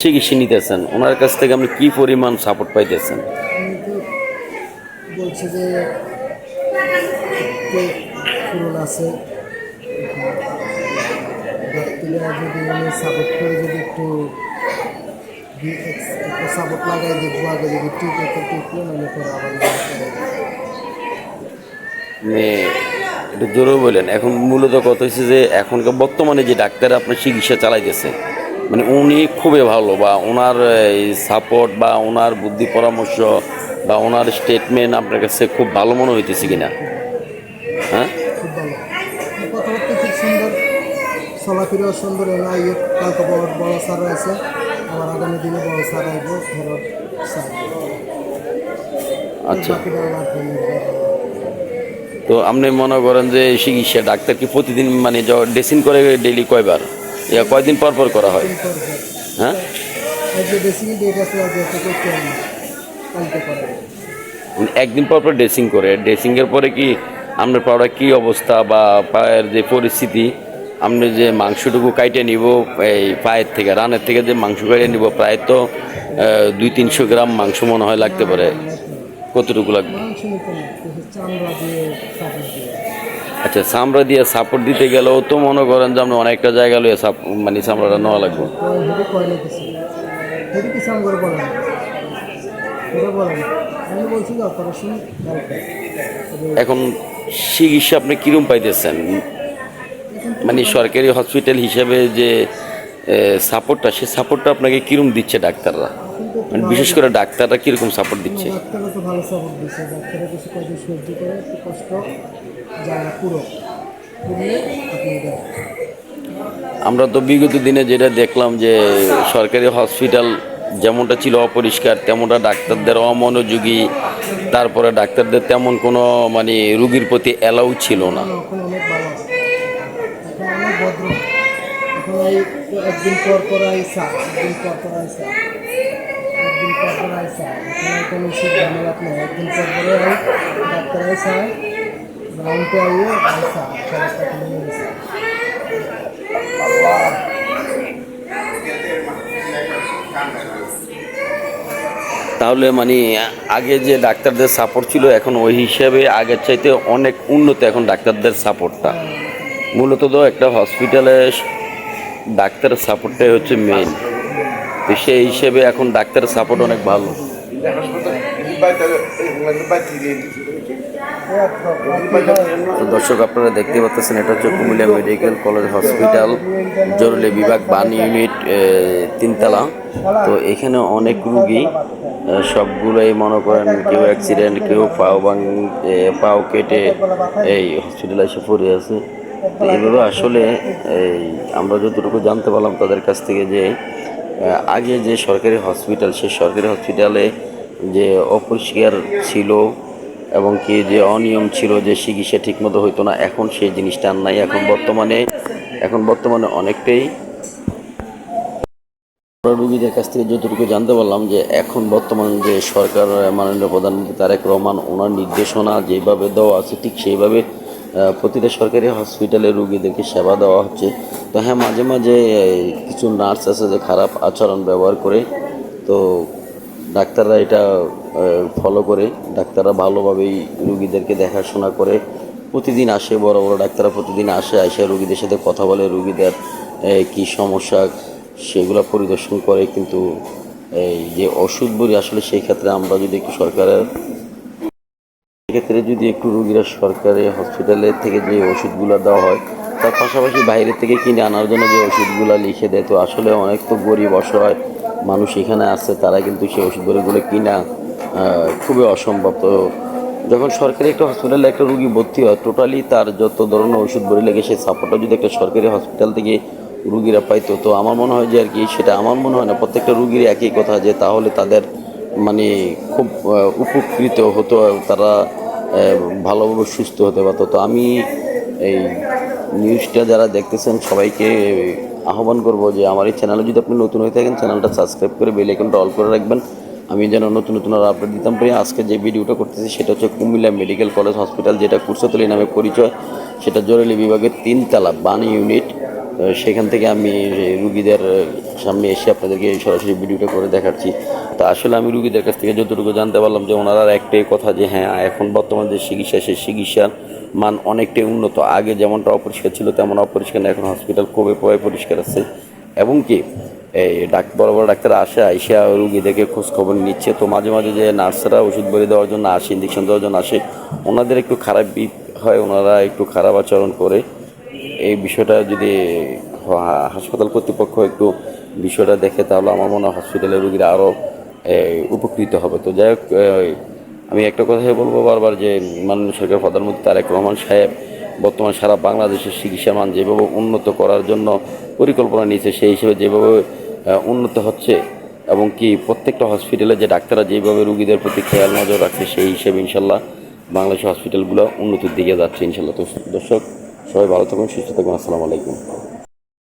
চিকিৎসা নিতেছেন ওনার কাছ থেকে আপনি কি পরিমাণ সাপোর্ট পাইতেছেন? বলছে যে একটু পুরন আছে, ডাক্তাররা যদি মানে সাপোর্ট করে যদি একটু একটা সাপোর্ট লাগাই দেখবো আগে যদি ঠিক একটু টিকলো নাহলে পরে আবার মানে একটু জোরে বলেন। এখন মূলত কথা হচ্ছে যে এখনকার বর্তমানে যে ডাক্তার আপনার চিকিৎসা চালাইতেছে মানে উনি খুবই ভালো, বা ওনার এই সাপোর্ট বা ওনার বুদ্ধি পরামর্শ বা ওনার স্টেটমেন্ট আপনার কাছে খুব ভালো মনে হইতেছে কিনা? হ্যাঁ, খুব ভালো কথাবার্তা, খুব সুন্দর, চলাফেরাও সুন্দর। এরা ইয়ে কালকে বড় বড় স্যার রয়েছে, আবার আগামী দিনে বড় স্যার আসবো ফেরত স্যার। আচ্ছা। বাকিটা তো আপনি মনে করেন যে চিকিৎসা ডাক্তার কি প্রতিদিন মানে ড্রেসিং করে ডেইলি কয়বার, ইয়া কয়দিন পর পর করা হয়? দিন পর পর হ্যাঁ, যে বেসিক ডেট আছে আগে করতে হবে, কালকে করা হবে। মানে একদিন পর পর ড্রেসিং করে, ড্রেসিংয়ের পরে কি আপনার পাউডার কী অবস্থা বা পায়ের যে পরিস্থিতি, আপনি যে মাংসটুকু কাইটে নিব এই পায়ের থেকে রানের থেকে যে মাংস কাইটে নিব প্রায় তো 200-300 গ্রাম মাংস মনে হয় লাগতে পারে। কতটুকু লাগবে? মাংস নিতে না, চামড়া দিয়ে কাপড় দিয়ে আচ্ছা, চামড়া দিয়ে সাপোর্ট দিতে গেলেও তো মনে করেন যে আপনি অনেকটা জায়গা লইয়ে মানে চামড়াটা নেওয়া লাগবে। হেঁটে কয় নিতেছি, হেঁটে কিছু আম করে বলেন, হেঁটে বলেন। আমি বলছি যে অপারেশন দরকার। এখন চিকিৎসা আপনি কীরকম পাইতেছেন? মানে সরকারি হসপিটাল হিসেবে যে সাপোর্টটা, সে সাপোর্টটা আপনাকে কীরকম দিচ্ছে ডাক্তাররা? মানে বিশেষ করে ডাক্তাররা কীরকম সাপোর্ট দিচ্ছে? ডাক্তাররা তো ভালো সাপোর্ট দিচ্ছে, ডাক্তাররা কিছু কয়দিন সহ্য করে একটু কষ্ট যা পুরো পুরলে আপনি দেন। আমরা তো বিগত দিনে যেটা দেখলাম যে সরকারি হসপিটাল যেমনটা ছিল অপরিষ্কার, তেমনটা ডাক্তারদের অমনোযোগী, তারপরে ডাক্তারদের তেমন কোনো মানে রুগীর প্রতি অ্যালাউ ছিল না। এখন অনেক ভালো আছে, এখন অনেক ভদ্র। এখন এই একদিন পর পর আইসা, একদিন পর পর আইসা, একদিন পর পর আইসা, এখন কোনো সে ঝামেলা নেই। একদিন পর পরে ডাক্তার আইসা রাউন্ডে আইয়ে আইসা সবার টাকা নিয়ে গেছে। তাহলে মানে আগে যে ডাক্তারদের সাপোর্ট ছিল এখন ওই হিসাবে আগের চাইতে অনেক উন্নত এখন ডাক্তারদের সাপোর্টটা। মূলত তো একটা হসপিটালে ডাক্তারের সাপোর্টটাই হচ্ছে মেইন, তো সেই হিসেবে এখন ডাক্তারের সাপোর্ট অনেক ভালো। তো দর্শক আপনারা দেখতে পাচ্ছেন এটা হচ্ছে কুমিল্লা মেডিকেল কলেজ হসপিটাল জরুরি বিভাগ বান ইউনিট 3 তলা। তো এখানে অনেক রুগী, সবগুলোই মনে করেন কেউ অ্যাক্সিডেন্ট, কেউ পাও কেটে এই হসপিটালে এসে পড়ে আছে। তো এইভাবে আসলে এই আমরা যতটুকু জানতে পারলাম তাদের কাছ থেকে যে আগে যে সরকারি হসপিটাল, সেই সরকারি হসপিটালে যে অপরিষ্কার ছিল এবং কি যে অনিয়ম ছিল, যে চিকিৎসা ঠিকমতো হইতো না, এখন সেই জিনিসটা আর নাই। এখন বর্তমানে অনেকটাই রোগীদের কাছ থেকে যতটুকু জানতে পারলাম যে এখন বর্তমান যে সরকার মাননীয় প্রধানমন্ত্রী তারেক রহমান ওনার নির্দেশনা যেভাবে দেওয়া আছে ঠিক সেইভাবে প্রতিটা সরকারি হসপিটালে রোগীদেরকে সেবা দেওয়া হচ্ছে। তো হ্যাঁ, মাঝে মাঝে কিছু নার্স আছে যে খারাপ আচরণ ব্যবহার করে, তো ডাক্তাররা এটা ফলো করে, ডাক্তাররা ভালোভাবেই রুগীদেরকে দেখাশোনা করে প্রতিদিন আসে, বড় বড় ডাক্তাররা প্রতিদিন এসে রুগীদের সাথে কথা বলে, রুগীদের কি সমস্যা সেগুলো পরিদর্শন করে। কিন্তু এই যে ওষুধ বড়ি আসলে সেই ক্ষেত্রে আমরা যদি একটু সেক্ষেত্রে যদি একটু রুগীরা সরকারি হসপিটালের থেকে যে ওষুধগুলো দেওয়া হয় তার পাশাপাশি বাইরে থেকে কিনে আনার জন্য যে ওষুধগুলো লিখে দেয়, তো আসলে অনেক তো গরিব অসহায় মানুষ এখানে আছে, তারা কিন্তু সেই ওষুধগুলো কিনা খুবই অসম্ভব। তো যখন সরকারি একটা হসপিটালে একটা রুগী ভর্তি হয়, টোটালি তার যত ধরনের ওষুধ বড়ি লাগে সেই সাপোর্টটা যদি একটা সরকারি হসপিটাল থেকে রুগীরা পাইতো, তো আমার মনে হয় যে আর কি, সেটা আমার মনে হয় না প্রত্যেকটা রুগীর একই কথা, যে তাহলে তাদের মানে খুব উপকৃত হতো, তারা ভালোভাবে সুস্থ হতে পারতো। তো আমি এই নিউজটা যারা দেখতেছেন সবাইকে আহ্বান করব যে আমার এই চ্যানেলে যদি আপনি নতুন হয়ে থাকেন চ্যানেলটা সাবস্ক্রাইব করে বেল আইকনটা অল করে রাখবেন, আমি যেন নতুন নতুন আর আপডেট দিতাম পারি। আজকে যে ভিডিওটা করতেছি সেটা হচ্ছে কুমিল্লা মেডিকেল কলেজ হসপিটাল, যেটা কুরসাতলী নামে পরিচয়, সেটা জরুরি বিভাগের 3 তলা বান ইউনিট সেখান থেকে আমি রুগীদের সামনে এসে আপনাদেরকে সরাসরি ভিডিওটা করে দেখাচ্ছি। তো আসলে আমি রুগীদের কাছ থেকে যতটুকু জানতে পারলাম যে ওনারা একটাই কথা যে হ্যাঁ এখন বর্তমান যে চিকিৎসা সেই চিকিৎসার মান অনেকটাই উন্নত। আগে যেমনটা অপরিষ্কার ছিল তেমন অপরিষ্কার না, এখন হসপিটাল খুবই পরিষ্কার আছে। এবং কি এই বড় বড় ডাক্তার আইসা রুগীদেরকে খোঁজ খবর নিচ্ছে। তো মাঝে মাঝে যে নার্সরা ওষুধ বলে দেওয়ার জন্য আসে, ইঞ্জেকশন দেওয়ার জন্য আসে, ওনাদের একটু খারাপ হয়, ওনারা একটু খারাপ আচরণ করে। এই বিষয়টা যদি হাসপাতাল কর্তৃপক্ষ একটু বিষয়টা দেখে তাহলে আমার মনে হয় হসপিটালের রুগীরা আরও উপকৃত হবে। তো যাই হোক, আমি একটা কথাই বলবো বারবার যে মাননীয় সরকার প্রধানমন্ত্রী তারেক রহমান সাহেব বর্তমান সারা বাংলাদেশের চিকিৎসা মান যেভাবে উন্নত করার জন্য পরিকল্পনা নিয়েছে, সেই হিসেবে যেভাবে উন্নত হচ্ছে এবং কি প্রত্যেকটা হসপিটালে যে ডাক্তাররা যেভাবে রুগীদের প্রতি খেয়াল নজর রাখছে, সেই হিসেবে ইনশাল্লাহ বাংলাদেশের হসপিটালগুলো উন্নতির দিকে যাচ্ছে ইনশাল্লাহ। তো দর্শক সবাই ভালো থাকুন, সুস্থ থাকুন, আসসালামু আলাইকুম।